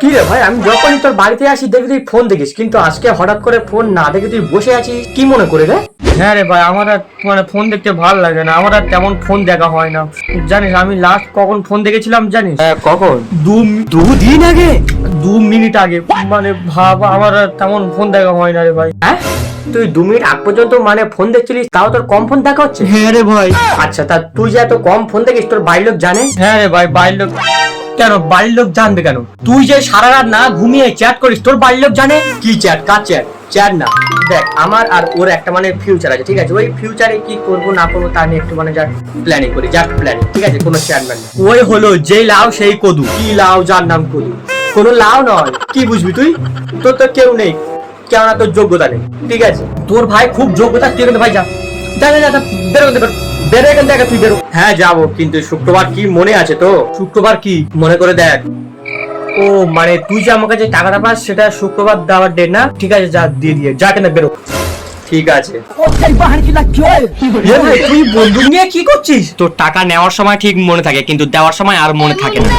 কি রে ভাই, আমি যখনই তোর বাড়িতে আসি দেখি তুই ফোন দেখিস, কিন্তু আজকে হঠাৎ করে ফোন না দেখে তুই বসে আছিস, কি মনে করে রে? হ্যাঁ রে ভাই, আমার আর ফোন দেখতে ভালো লাগে না, আমার আর তেমন ফোন দেখা হয় না। জানিস আমি লাস্ট কখন ফোন দেখেছিলাম জানিস? কখন? দুদিন আগে, 2 মিনিট আগে। ভাব, আমার আর তেমন ফোন দেখা হয় না রে ভাই। হ্যাঁ, তুই 2 মিনিট আগ পর্যন্ত ফোন দেখছিলিস, তাও তোর কম ফোন দেখা হচ্ছে? হ্যাঁ রে ভাই। আচ্ছা, তা তুই যে এত কম ফোন দেখিস, তোর বাড়ির লোক জানে? হ্যাঁ রে ভাই, বাড়ির লোক কেন? বাড়ির লোক জানবে কেন? তুই যে সারা রাত না ঘুমিয়ে চ্যাট করিস, তোর বাড়ির লোক জানে? কি চ্যাট? কার চ্যাট? চ্যাট না, দেখ আমার আর ওর একটা ফিউচার আছে, ঠিক আছে? ওই ফিউচারে কি করবো না করবো তা নিয়ে একটু জাস্ট প্ল্যানিং করি, জাস্ট প্ল্যানিং, ঠিক আছে? কোনো চ্যাট না। ওই হলো যেই লাউ সেই কদু। কি লাউ? যার নাম কদু। কোনো লাউ নয়। কি বুঝবি তুই? তোর তো কেউ নেই, কেননা তোর যোগ্যতা নেই, ঠিক আছে? তোর ভাই খুব যোগ্যতা, তুই কিন্তু ভাই যা যা যা যা, বেরো বেরো বেরো এখান থেকে, তুই বেরো। হ্যাঁ যাবো, কিন্তু শুক্রবার কি মনে আছে তো? শুক্রবার কি মনে করে দেখ। ও তুই যে আমার কাছে টাকাটা পাস, সেটা শুক্রবার দেওয়ার ডেট না? ঠিক আছে, যা দিয়ে দিয়ে যা, কেন বেরো। ঠিক আছে। তুই বন্দুক নিয়ে কি করছিস? তোর টাকা নেওয়ার সময় ঠিক মনে থাকে, কিন্তু দেওয়ার সময় আর মনে থাকে না।